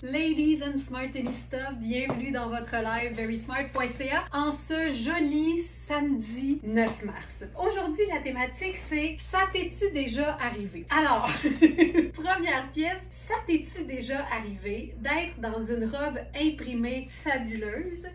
Ladies and Smartinistas, bienvenue dans votre live verysmart.ca en ce joli samedi 9 mars. Aujourd'hui, la thématique c'est « Ça t'es-tu déjà arrivé? » Alors, première pièce, ça t'es-tu déjà arrivé d'être dans une robe imprimée fabuleuse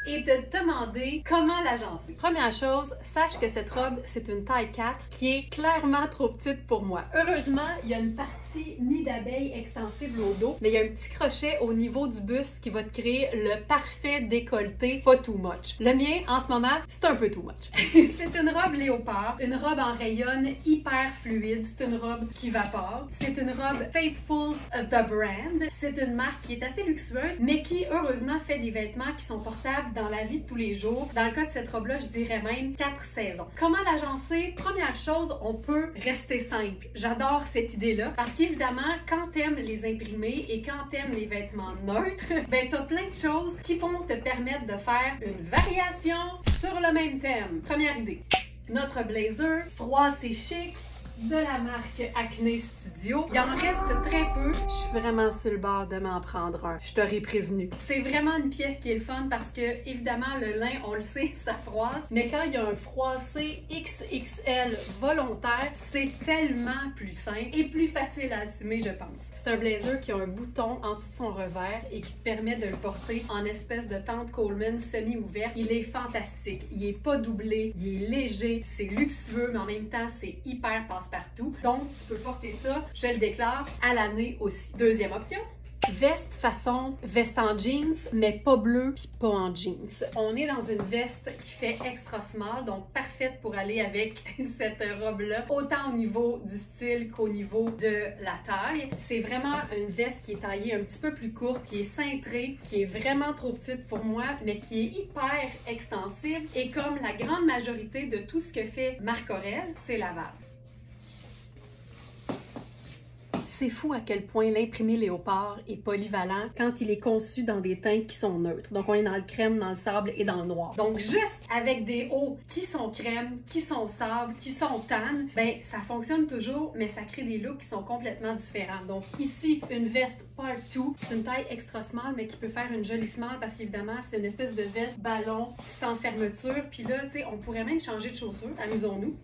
et de te demander comment l'agencer. Première chose, sache que cette robe, c'est une taille 4 qui est clairement trop petite pour moi. Heureusement, il y a une partie nid d'abeille extensible au dos, mais il y a un petit crochet au niveau du buste qui va te créer le parfait décolleté, pas too much. Le mien, en ce moment, c'est un peu too much. C'est une robe léopard, une robe en rayonne hyper fluide, c'est une robe qui vapore, c'est une robe Faithful of the Brand, c'est une marque qui est assez luxueuse, mais qui, heureusement, fait des vêtements qui sont portables dans la vie de tous les jours. Dans le cas de cette robe-là, je dirais même 4 saisons. Comment l'agencer? Première chose, on peut rester simple. J'adore cette idée-là parce qu'évidemment, quand t'aimes les imprimés et quand t'aimes les vêtements neutres, ben t'as plein de choses qui vont te permettre de faire une variation sur le même thème. Première idée. Notre blazer, froid c'est chic, de la marque Acne Studio. Il en reste très peu. Je suis vraiment sur le bord de m'en prendre un. Je t'aurais prévenu. C'est vraiment une pièce qui est le fun parce que, évidemment, le lin, on le sait, ça froisse. Mais quand il y a un froissé XXL volontaire, c'est tellement plus simple et plus facile à assumer, je pense. C'est un blazer qui a un bouton en dessous de son revers et qui te permet de le porter en espèce de tente Coleman semi-ouverte. Il est fantastique. Il est pas doublé. Il est léger. C'est luxueux, mais en même temps, c'est hyper passe-partout. Donc, tu peux porter ça, je le déclare, à l'année aussi. Deuxième option. Veste façon veste en jeans, mais pas bleu puis pas en jeans. On est dans une veste qui fait extra small, donc parfaite pour aller avec cette robe-là, autant au niveau du style qu'au niveau de la taille. C'est vraiment une veste qui est taillée un petit peu plus courte, qui est cintrée, qui est vraiment trop petite pour moi, mais qui est hyper extensive. Et comme la grande majorité de tout ce que fait Marc Aurèle, c'est lavable. C'est fou à quel point l'imprimé léopard est polyvalent quand il est conçu dans des teintes qui sont neutres. Donc, on est dans le crème, dans le sable et dans le noir. Donc, juste avec des hauts qui sont crème, qui sont sable, qui sont tan, ben ça fonctionne toujours, mais ça crée des looks qui sont complètement différents. Donc, ici, une veste part 2, c'est une taille extra small, mais qui peut faire une jolie small parce qu'évidemment, c'est une espèce de veste ballon sans fermeture. Puis là, tu sais, on pourrait même changer de chaussures, amusons-nous.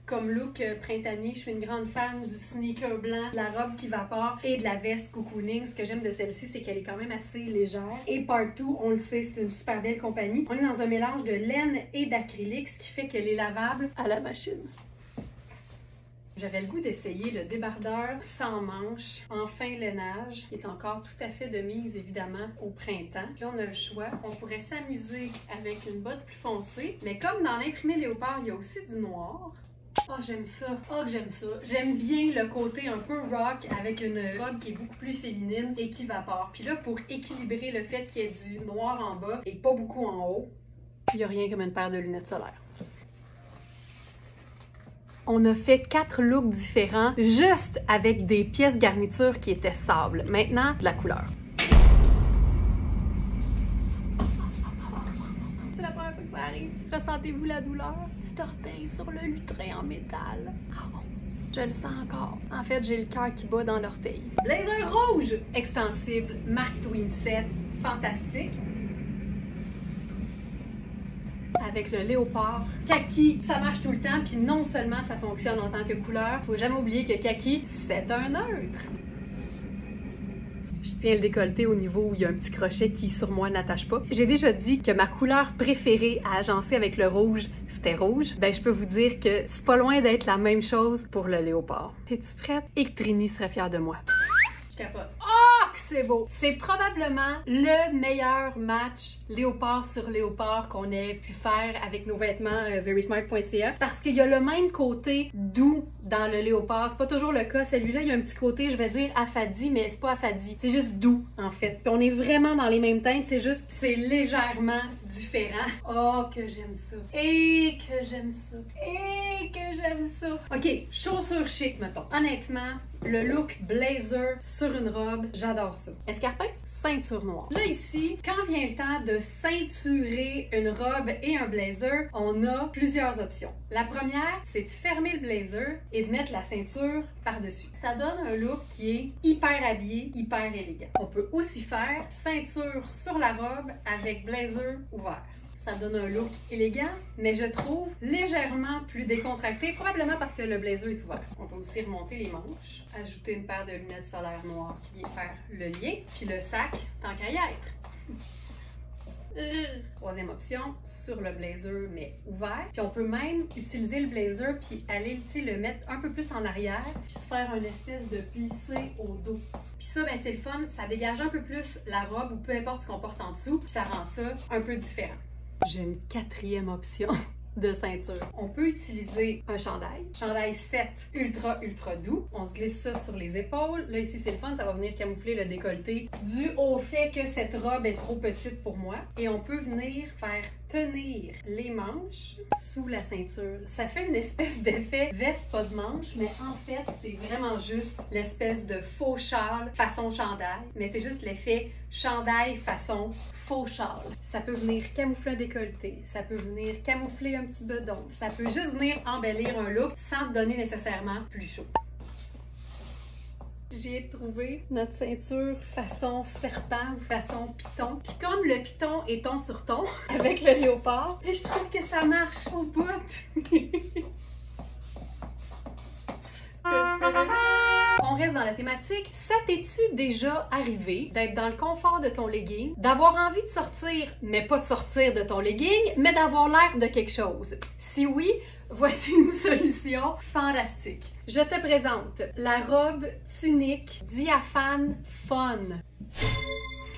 Comme look printanier, je suis une grande fan du sneaker blanc, de la robe qui vapore et de la veste cocooning. Ce que j'aime de celle-ci, c'est qu'elle est quand même assez légère. Et partout, on le sait, c'est une super belle compagnie. On est dans un mélange de laine et d'acrylique, ce qui fait qu'elle est lavable à la machine. J'avais le goût d'essayer le débardeur sans manches en fin lainage, qui est encore tout à fait de mise, évidemment, au printemps. Puis là, on a le choix. On pourrait s'amuser avec une botte plus foncée, mais comme dans l'imprimé léopard, il y a aussi du noir. Oh, j'aime ça. Oh, j'aime ça. J'aime bien le côté un peu rock avec une robe qui est beaucoup plus féminine et qui vapore. Puis là, pour équilibrer le fait qu'il y ait du noir en bas et pas beaucoup en haut, il n'y a rien comme une paire de lunettes solaires. On a fait 4 looks différents juste avec des pièces garnitures qui étaient sable. Maintenant, de la couleur. C'est la première fois que ça arrive. Ressentez-vous la douleur? Petit orteil sur le lutrin en métal. Oh, je le sens encore. En fait, j'ai le cœur qui bat dans l'orteil. Blazer rouge! Extensible, marque Twinset, fantastique. Avec le léopard. Kaki, ça marche tout le temps, puis non seulement ça fonctionne en tant que couleur, faut jamais oublier que kaki, c'est un neutre. Je tiens le décolleté au niveau où il y a un petit crochet qui, sur moi, n'attache pas. J'ai déjà dit que ma couleur préférée à agencer avec le rouge, c'était rouge. Ben, je peux vous dire que c'est pas loin d'être la même chose pour le léopard. Es-tu prête? Et que Trini serait fière de moi. Je capote. Oh, que c'est beau! C'est probablement le meilleur match léopard sur léopard qu'on ait pu faire avec nos vêtements verysmart.ca parce qu'il y a le même côté doux dans le léopard. C'est pas toujours le cas. Celui-là, il y a un petit côté, je vais dire, affadi, mais c'est pas affadi. C'est juste doux, en fait. Puis on est vraiment dans les mêmes teintes, c'est juste, c'est légèrement différent. Oh, que j'aime ça! Et que j'aime ça! Et que j'aime ça! OK, chaussures chic, mettons. Honnêtement, Le look blazer sur une robe, j'adore ça. Escarpin, ceinture noire. Là ici, quand vient le temps de ceinturer une robe et un blazer, on a plusieurs options. La première, c'est de fermer le blazer et de mettre la ceinture par-dessus. Ça donne un look qui est hyper habillé, hyper élégant. On peut aussi faire ceinture sur la robe avec blazer ouvert. Ça donne un look élégant, mais je trouve légèrement plus décontracté, probablement parce que le blazer est ouvert. On peut aussi remonter les manches, ajouter une paire de lunettes solaires noires qui vient faire le lien, puis le sac, tant qu'à y être. Troisième option, sur le blazer, mais ouvert. Puis on peut même utiliser le blazer puis aller le mettre un peu plus en arrière puis se faire une espèce de plissé au dos. Puis ça, ben, c'est le fun, ça dégage un peu plus la robe ou peu importe ce qu'on porte en dessous, puis ça rend ça un peu différent. J'ai une quatrième option de ceinture. On peut utiliser un chandail 7 ultra doux. On se glisse ça sur les épaules. Là ici c'est le fun, ça va venir camoufler le décolleté dû au fait que cette robe est trop petite pour moi. Et on peut venir faire tenir les manches sous la ceinture. Ça fait une espèce d'effet veste pas de manches, mais en fait c'est vraiment juste l'espèce de faux châle façon chandail, mais c'est juste l'effet chandail façon faux châle. Ça peut venir camoufler un décolleté, ça peut venir camoufler un petit bedon, ça peut juste venir embellir un look sans te donner nécessairement plus chaud. J'ai trouvé notre ceinture façon serpent ou façon python. Puis comme le python est ton sur ton avec le léopard, et je trouve que ça marche au bout. On reste dans la thématique. Ça t'es-tu déjà arrivé d'être dans le confort de ton legging, d'avoir envie de sortir, mais pas de sortir de ton legging, mais d'avoir l'air de quelque chose? Si oui, voici une solution fantastique. Je te présente la robe tunique diaphane fun.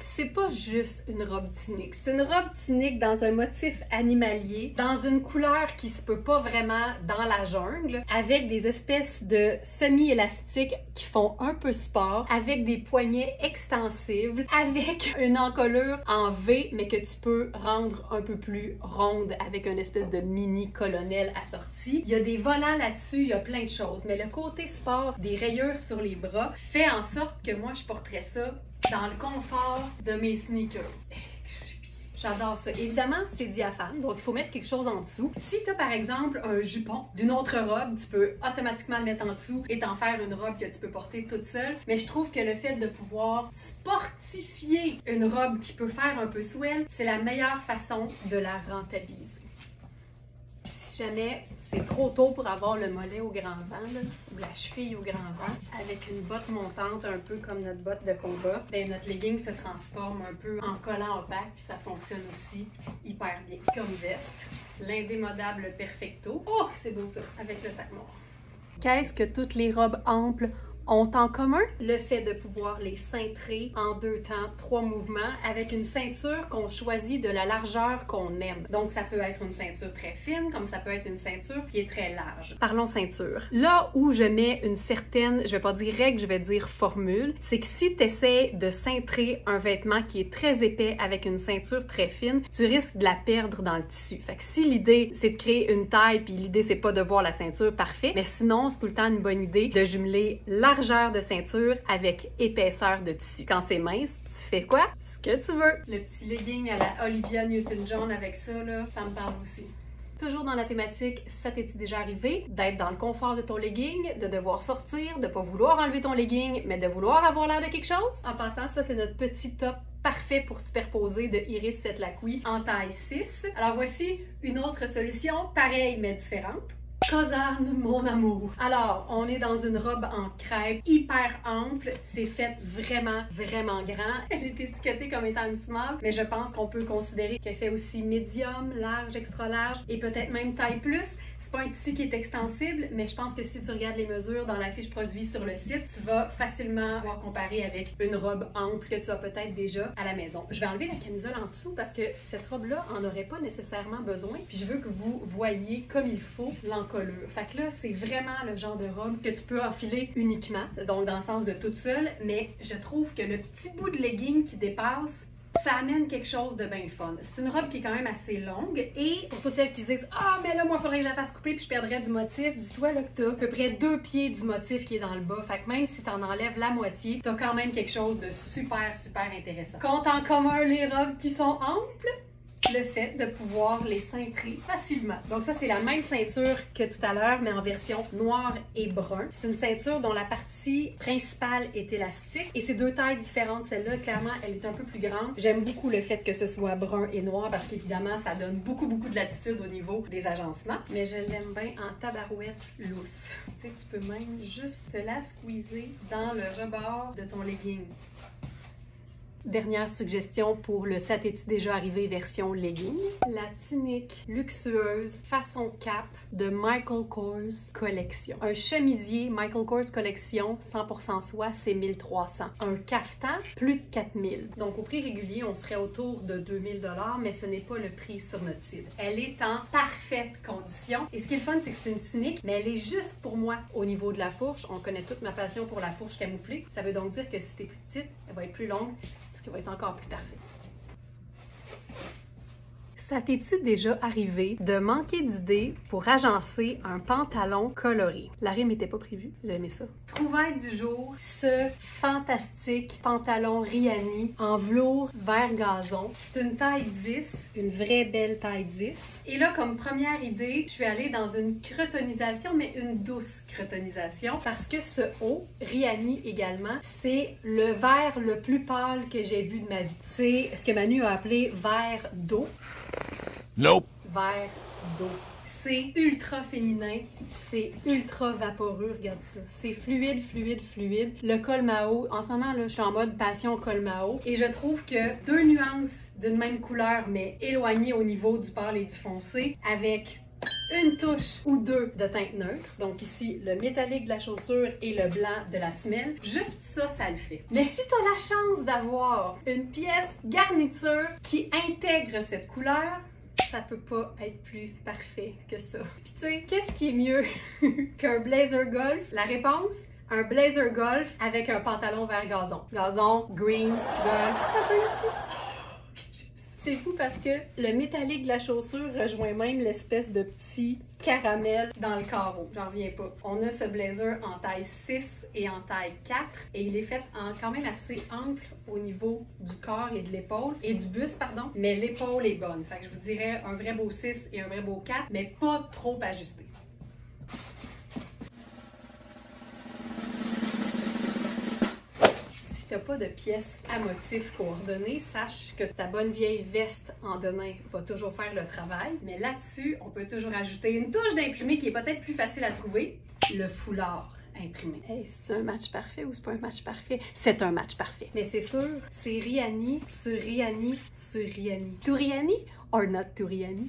C'est pas juste une robe tunique, c'est une robe tunique dans un motif animalier, dans une couleur qui se peut pas vraiment dans la jungle, avec des espèces de semi-élastiques qui font un peu sport, avec des poignets extensibles, avec une encolure en V, mais que tu peux rendre un peu plus ronde avec une espèce de mini colonel assorti. Il y a des volants là-dessus, il y a plein de choses, mais le côté sport des rayures sur les bras fait en sorte que moi je porterais ça dans le confort de mes sneakers. J'adore ça. Évidemment, c'est diaphane, donc il faut mettre quelque chose en dessous. Si tu as par exemple un jupon d'une autre robe, tu peux automatiquement le mettre en dessous et t'en faire une robe que tu peux porter toute seule. Mais je trouve que le fait de pouvoir sportifier une robe qui peut faire un peu swell, c'est la meilleure façon de la rentabiliser. Si jamais c'est trop tôt pour avoir le mollet au grand vent, là, ou la cheville au grand vent, avec une botte montante un peu comme notre botte de combat, ben notre legging se transforme un peu en collant opaque, puis ça fonctionne aussi hyper bien. Comme veste, l'indémodable Perfecto. Oh, c'est beau ça, avec le sac noir. Qu'est-ce que toutes les robes amples ont en commun? Le fait de pouvoir les cintrer en 2 temps, 3 mouvements, avec une ceinture qu'on choisit de la largeur qu'on aime. Donc ça peut être une ceinture très fine, comme ça peut être une ceinture qui est très large. Parlons ceinture. Là où je mets une certaine, je vais pas dire règle, je vais dire formule, c'est que si tu essaies de cintrer un vêtement qui est très épais avec une ceinture très fine, tu risques de la perdre dans le tissu. Fait que si l'idée c'est de créer une taille, puis l'idée c'est pas de voir la ceinture, parfait, mais sinon c'est tout le temps une bonne idée de jumeler largeur de ceinture avec épaisseur de tissu. Quand c'est mince, tu fais quoi? Ce que tu veux. Le petit legging à la Olivia Newton-John avec ça, là, ça me parle aussi. Toujours dans la thématique, ça t'es-tu déjà arrivé d'être dans le confort de ton legging, de devoir sortir, de pas vouloir enlever ton legging, mais de vouloir avoir l'air de quelque chose? En passant, ça c'est notre petit top parfait pour superposer de Iris Setlaqui en taille 6. Alors voici une autre solution, pareille mais différente. Cosane, mon amour. Alors, on est dans une robe en crêpe hyper ample. C'est fait vraiment grand. Elle est étiquetée comme étant une small, mais je pense qu'on peut considérer qu'elle fait aussi médium, large, extra large et peut-être même taille plus. C'est pas un tissu qui est extensible, mais je pense que si tu regardes les mesures dans la fiche produit sur le site, tu vas facilement pouvoir comparer avec une robe ample que tu as peut-être déjà à la maison. Je vais enlever la camisole en dessous parce que cette robe-là en aurait pas nécessairement besoin. Puis je veux que vous voyez comme il faut l'encolure. Fait que là, c'est vraiment le genre de robe que tu peux enfiler uniquement, donc dans le sens de toute seule, mais je trouve que le petit bout de legging qui dépasse, ça amène quelque chose de bien fun. C'est une robe qui est quand même assez longue et pour toutes celles qui disent ah mais là moi il faudrait que je la fasse couper puis je perdrais du motif, dis-toi là que t'as à peu près 2 pieds du motif qui est dans le bas. Fait que même si t'en enlèves la moitié, t'as quand même quelque chose de super intéressant. Compte en commun les robes qui sont amples, le fait de pouvoir les cintrer facilement. Donc ça, c'est la même ceinture que tout à l'heure, mais en version noir et brun. C'est une ceinture dont la partie principale est élastique et c'est 2 tailles différentes. Celle-là, clairement, elle est un peu plus grande. J'aime beaucoup le fait que ce soit brun et noir parce qu'évidemment, ça donne beaucoup de latitude au niveau des agencements. Mais je l'aime bien en tabarouette loose. Tu sais, tu peux même juste te la squeezer dans le rebord de ton legging. Dernière suggestion pour le set Es-tu déjà arrivé version legging? La tunique luxueuse façon cap de Michael Kors collection. Un chemisier Michael Kors collection 100% soie, c'est 1300. Un caftan, plus de 4000. Donc au prix régulier, on serait autour de 2000 $, mais ce n'est pas le prix sur notre site. Elle est en parfaite condition. Et ce qui est le fun, c'est que c'est une tunique, mais elle est juste pour moi au niveau de la fourche. On connaît toute ma passion pour la fourche camouflée. Ça veut donc dire que si t'es plus petite, elle va être plus longue, qui va être encore plus parfait. Ça t'es-tu déjà arrivé de manquer d'idées pour agencer un pantalon coloré? La rime n'était pas prévue, j'aimais ça. Trouvaille du jour, ce fantastique pantalon Rihanni en velours vert gazon. C'est une taille 10, une vraie belle taille 10. Et là, comme première idée, je suis allée dans une cretonnisation, mais une douce cretonnisation, parce que ce haut, Rihanni également, c'est le vert le plus pâle que j'ai vu de ma vie. C'est ce que Manu a appelé vert d'eau. Nope. Vert d'eau. C'est ultra féminin, c'est ultra vaporeux, regarde ça. C'est fluide. Le col Mao, en ce moment, là, je suis en mode passion col Mao. Et je trouve que 2 nuances d'une même couleur, mais éloignées au niveau du pâle et du foncé, avec une touche ou 2 de teinte neutre. Donc ici, le métallique de la chaussure et le blanc de la semelle. Juste ça, ça le fait. Mais si tu as la chance d'avoir une pièce garniture qui intègre cette couleur, ça peut pas être plus parfait que ça. Puis tu sais, qu'est-ce qui est mieux qu'un blazer golf? La réponse? Un blazer golf avec un pantalon vert gazon. Gazon, green, golf. T'as pas ici? C'est fou parce que le métallique de la chaussure rejoint même l'espèce de petit caramel dans le carreau. J'en reviens pas. On a ce blazer en taille 6 et en taille 4 et il est fait en quand même assez ample au niveau du corps et de l'épaule et du buste, pardon, mais l'épaule est bonne. Fait que je vous dirais un vrai beau 6 et un vrai beau 4, mais pas trop ajusté. Si t'as pas de pièces à motif coordonnées, sache que ta bonne vieille veste en denim va toujours faire le travail. Mais là-dessus, on peut toujours ajouter une touche d'imprimé qui est peut-être plus facile à trouver, le foulard imprimé. Hey, c'est un match parfait ou c'est pas un match parfait? C'est un match parfait. Mais c'est sûr, c'est Rihanni sur Rihanni sur Rihanni. To Rihanni or not to Rihanni?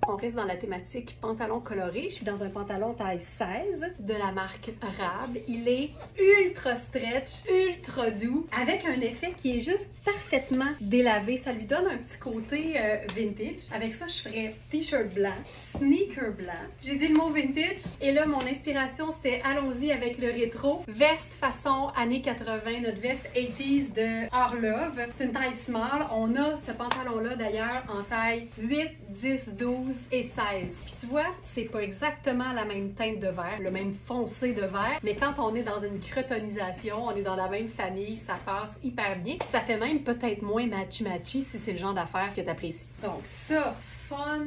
On reste dans la thématique pantalon coloré. Je suis dans un pantalon taille 16 de la marque Rab. Il est ultra stretch, ultra doux, avec un effet qui est juste parfaitement délavé. Ça lui donne un petit côté vintage. Avec ça, je ferais t-shirt blanc, sneaker blanc. J'ai dit le mot vintage et là, mon inspiration, c'était allons-y avec le rétro. Veste façon années 80, notre veste 80s de Arlove. C'est une taille small. On a ce pantalon-là d'ailleurs en taille 8, 10, 12 et 16. Puis tu vois, c'est pas exactement la même teinte de vert, le même foncé de vert, mais quand on est dans une cretonnisation, on est dans la même famille, ça passe hyper bien. Puis ça fait même peut-être moins matchy-matchy si c'est le genre d'affaires que t'apprécies. Donc ça, fun.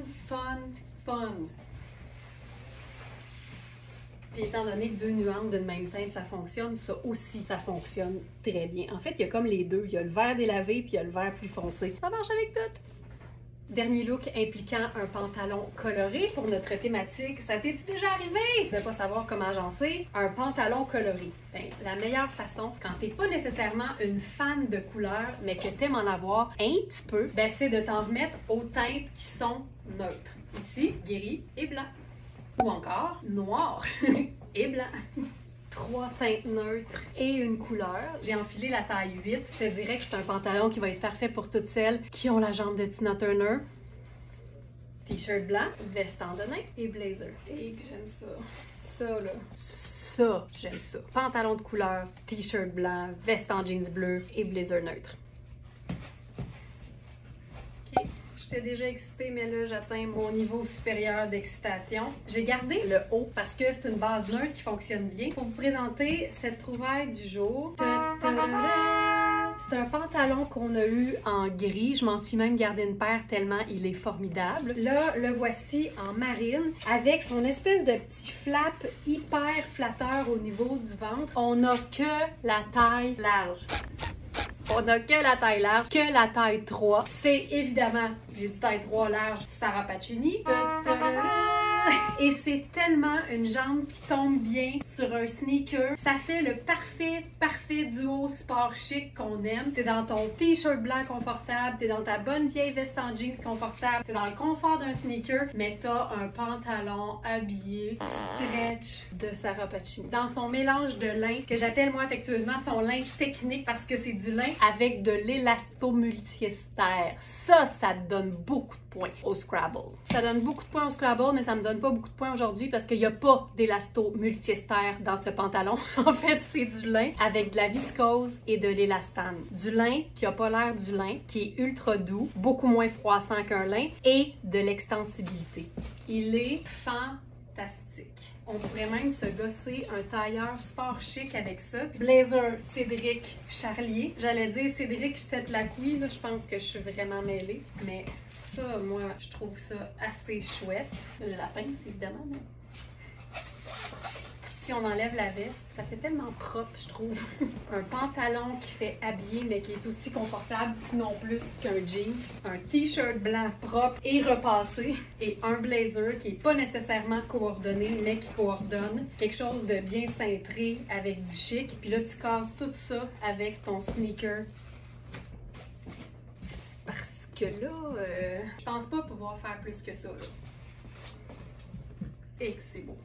Et étant donné que 2 nuances d'une même teinte, ça fonctionne, ça aussi, ça fonctionne très bien. En fait, il y a comme les deux. Il y a le vert délavé puis il y a le vert plus foncé. Ça marche avec tout! Dernier look impliquant un pantalon coloré pour notre thématique. Ça t'es-tu déjà arrivé de ne pas savoir comment agencer un pantalon coloré? Ben, la meilleure façon, quand t'es pas nécessairement une fan de couleurs, mais que t'aimes en avoir un petit peu, ben, c'est de t'en remettre aux teintes qui sont neutres. Ici, gris et blanc. Ou encore, noir et blanc. 3 teintes neutres et une couleur. J'ai enfilé la taille 8. Je te dirais que c'est un pantalon qui va être parfait pour toutes celles qui ont la jambe de Tina Turner. T-shirt blanc, veste en denim et blazer. Et que j'aime ça. Ça là. ça, j'aime ça. Pantalon de couleur, t-shirt blanc, veste en jeans bleu et blazer neutre. J'étais déjà excitée, mais là, j'atteins mon niveau supérieur d'excitation. J'ai gardé le haut parce que c'est une base neutre qui fonctionne bien. Pour vous présenter cette trouvaille du jour. C'est un pantalon qu'on a eu en gris. Je m'en suis même gardé une paire tellement il est formidable. Là, le voici en marine avec son espèce de petit flap hyper flatteur au niveau du ventre. On n'a que la taille large. On n'a que la taille large, que la taille 3. C'est évidemment, j'ai dit taille 3 large, Sarah Pacini. Et c'est tellement une jambe qui tombe bien sur un sneaker. Ça fait le parfait duo sport chic qu'on aime. T'es dans ton t-shirt blanc confortable, t'es dans ta bonne vieille veste en jeans confortable, t'es dans le confort d'un sneaker, mais t'as un pantalon habillé stretch de Sarah Pacini. Dans son mélange de lin, que j'appelle moi affectueusement son lin technique parce que c'est du lin avec de l'élastomultiester. Ça te donne beaucoup de points au Scrabble. Ça donne beaucoup de points au Scrabble, mais ça me donne pas beaucoup de points aujourd'hui parce qu'il n'y a pas d'élastomultiester dans ce pantalon. En fait, c'est du lin avec de la viscose et de l'élastane. Du lin qui a pas l'air du lin, qui est ultra doux, beaucoup moins froissant qu'un lin et de l'extensibilité. Il est fantastique. On pourrait même se gosser un tailleur sport chic avec ça. Blazer Cédric Charlier. J'allais dire Cédric Setlacqui, là, je pense que je suis vraiment mêlée. Mais ça, moi, je trouve ça assez chouette. J'ai la pince, évidemment, mais... Si on enlève la veste, ça fait tellement propre, je trouve. Un pantalon qui fait habiller, mais qui est aussi confortable, sinon plus qu'un jeans. Un t-shirt blanc propre et repassé. Et un blazer qui n'est pas nécessairement coordonné, mais qui coordonne. Quelque chose de bien cintré avec du chic. Puis là, tu casses tout ça avec ton sneaker. Parce que là, je pense pas pouvoir faire plus que ça, là. Et que c'est beau.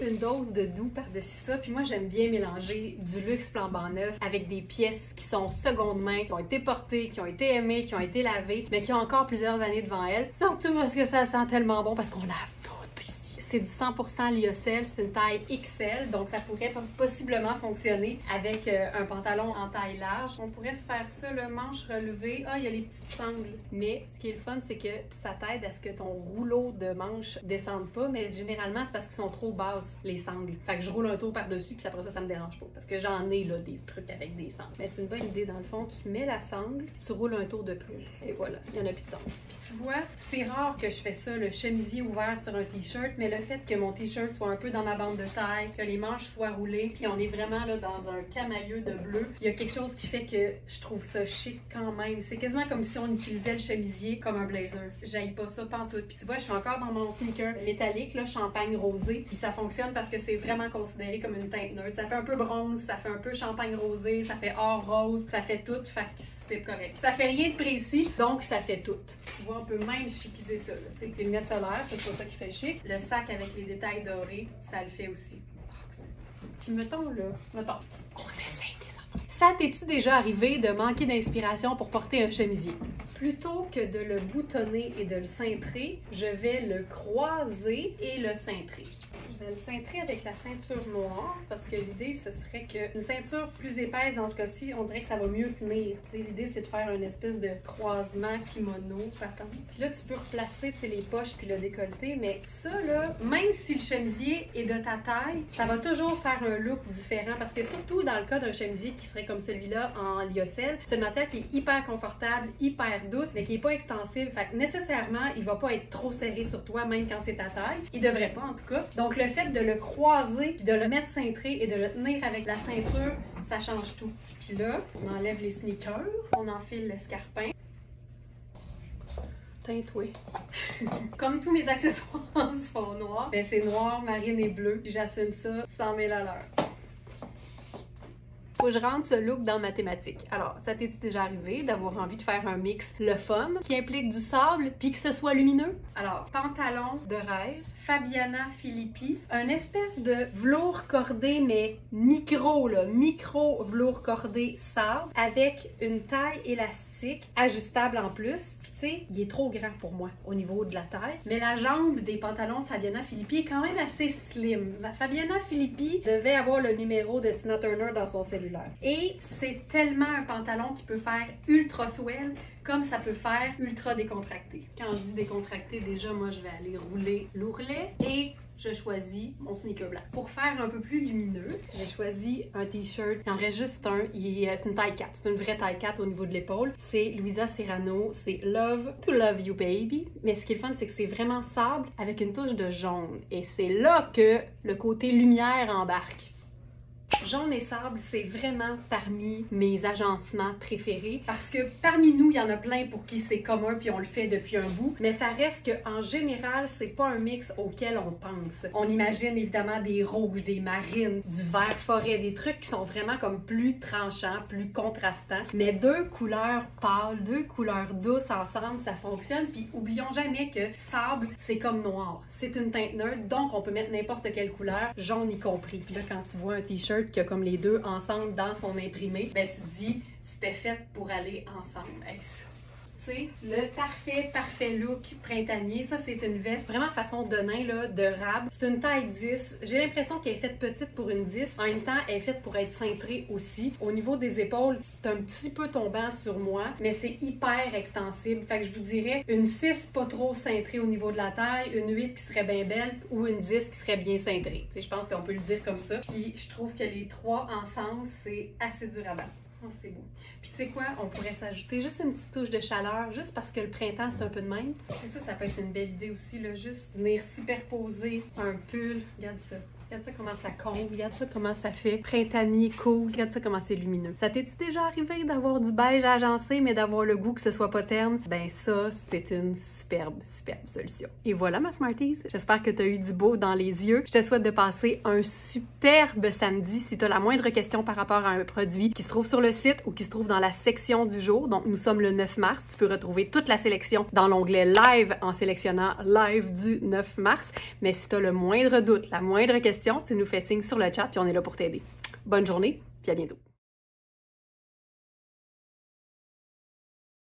Une dose de doux par-dessus ça. Puis moi, j'aime bien mélanger du luxe flambant neuf avec des pièces qui sont seconde main, qui ont été portées, qui ont été aimées, qui ont été lavées, mais qui ont encore plusieurs années devant elles. Surtout parce que ça sent tellement bon parce qu'on lave tout ici. C'est du 100% lyocell, c'est une taille XL, donc ça pourrait possiblement fonctionner avec un pantalon en taille large. On pourrait se faire ça, le manche relevé. Ah, il y a les petites sangles. Mais ce qui est le fun, c'est que ça t'aide à ce que ton rouleau de manche descende pas, mais généralement, c'est parce qu'ils sont trop basses, les sangles. Fait que je roule un tour par-dessus, puis après ça me dérange pas. Parce que j'en ai, là, des trucs avec des sangles. Mais c'est une bonne idée, dans le fond. Tu mets la sangle, tu roules un tour de plus. Et voilà, il y en a plus de sangle. Puis tu vois, c'est rare que je fais ça, le chemisier ouvert sur un t-shirt, mais le fait que mon t-shirt soit un peu dans ma bande de taille, que les manches soient roulées, puis on est vraiment là dans un camailleux de bleu, il y a quelque chose qui fait que je trouve ça chic quand même. C'est quasiment comme si on utilisait le chemisier comme un blazer. J'haïs pas ça pantoute. Puis tu vois, je suis encore dans mon sneaker métallique, là, champagne rosé, puis ça fonctionne parce que c'est vraiment considéré comme une teinte neutre. Ça fait un peu bronze, ça fait un peu champagne rosé, ça fait or rose, ça fait tout, fait que c'est correct. Ça fait rien de précis, donc ça fait tout. Tu vois, on peut même chiquiser ça, là. Tu sais, les lunettes solaires, c'est pas ça qui fait chic. Le sac avec les détails dorés, ça le fait aussi. Puis mettons, là, on essaye des enfants. Ça t'es-tu déjà arrivé de manquer d'inspiration pour porter un chemisier? Plutôt que de le boutonner et de le cintrer, je vais le croiser et le cintrer. Je vais le cintrer avec la ceinture noire parce que l'idée, ce serait qu'une ceinture plus épaisse, dans ce cas-ci, on dirait que ça va mieux tenir. L'idée, c'est de faire une espèce de croisement kimono patente. Puis là, tu peux replacer les poches puis le décolleté, mais ça, là, même si le chemisier est de ta taille, ça va toujours faire un look différent parce que surtout dans le cas d'un chemisier qui serait comme celui-là en lyocell, c'est une matière qui est hyper confortable, hyper douce, mais qui n'est pas extensive. Fait que nécessairement, il va pas être trop serré sur toi, même quand c'est ta taille. Il devrait pas, en tout cas. Donc, le fait de le croiser, puis de le mettre cintré et de le tenir avec la ceinture, ça change tout. Puis là, on enlève les sneakers, on enfile l'escarpin. Teintoué. Comme tous mes accessoires sont noirs, ben c'est noir, marine et bleu. Puis j'assume ça 100 000 à l'heure. Faut que je rentre ce look dans ma thématique. Alors, ça t'est déjà arrivé d'avoir envie de faire un mix le fun, qui implique du sable, puis que ce soit lumineux? Alors, pantalon de rêve, Fabiana Filippi, un espèce de velours cordé, mais micro velours cordé sable, avec une taille élastique, ajustable en plus. Puis tu sais, il est trop grand pour moi au niveau de la taille, mais la jambe des pantalons Fabiana Filippi est quand même assez slim. Fabiana Filippi devait avoir le numéro de Tina Turner dans son cellulaire. Et c'est tellement un pantalon qui peut faire ultra swell comme ça peut faire ultra décontracté. Quand je dis décontracté, déjà, moi, je vais aller rouler l'ourlet et je choisis mon sneaker blanc. Pour faire un peu plus lumineux, j'ai choisi un t-shirt. Il en reste juste un. C'est une taille 4. C'est une vraie taille 4 au niveau de l'épaule. C'est Luisa Serrano. C'est Love to Love You Baby. Mais ce qui est le fun, c'est que c'est vraiment sable avec une touche de jaune. Et c'est là que le côté lumière embarque. Jaune et sable, c'est vraiment parmi mes agencements préférés parce que parmi nous, il y en a plein pour qui c'est commun puis on le fait depuis un bout, mais ça reste qu'en général, c'est pas un mix auquel on pense. On imagine évidemment des rouges, des marines, du vert forêt, des trucs qui sont vraiment comme plus tranchants, plus contrastants, mais deux couleurs pâles, deux couleurs douces ensemble, ça fonctionne. Puis oublions jamais que sable, c'est comme noir. C'est une teinte neutre, donc on peut mettre n'importe quelle couleur, jaune y compris. Puis là, quand tu vois un t-shirt qui a comme les deux ensemble dans son imprimé, ben tu te dis, c'était fait pour aller ensemble avec ça. Tu sais, le parfait look printanier, ça c'est une veste vraiment façon de nain là, de rab. C'est une taille 10. J'ai l'impression qu'elle est faite petite pour une 10. En même temps, elle est faite pour être cintrée aussi. Au niveau des épaules, c'est un petit peu tombant sur moi, mais c'est hyper extensible. Fait que je vous dirais une 6 pas trop cintrée au niveau de la taille, une 8 qui serait bien belle ou une 10 qui serait bien cintrée. Tu sais, je pense qu'on peut le dire comme ça. Puis je trouve que les trois ensemble, c'est assez dur à battre. Oh, c'est beau. Puis tu sais quoi, on pourrait s'ajouter juste une petite touche de chaleur, juste parce que le printemps, c'est un peu de même. Et ça peut être une belle idée aussi, là, juste venir superposer un pull. Regarde ça. Regarde ça comment ça comble, regarde ça comment ça fait printanier, cool, regarde ça comment c'est lumineux. Ça t'es-tu déjà arrivé d'avoir du beige agencé, mais d'avoir le goût que ce soit pas terne? Ben ça, c'est une superbe solution. Et voilà ma Smarties, j'espère que tu as eu du beau dans les yeux. Je te souhaite de passer un superbe samedi. Si tu as la moindre question par rapport à un produit qui se trouve sur le site ou qui se trouve dans la section du jour, donc nous sommes le 9 mars, tu peux retrouver toute la sélection dans l'onglet Live en sélectionnant Live du 9 mars. Mais si tu as le moindre doute, la moindre question, tu nous fais signe sur le chat puis on est là pour t'aider. Bonne journée, puis à bientôt.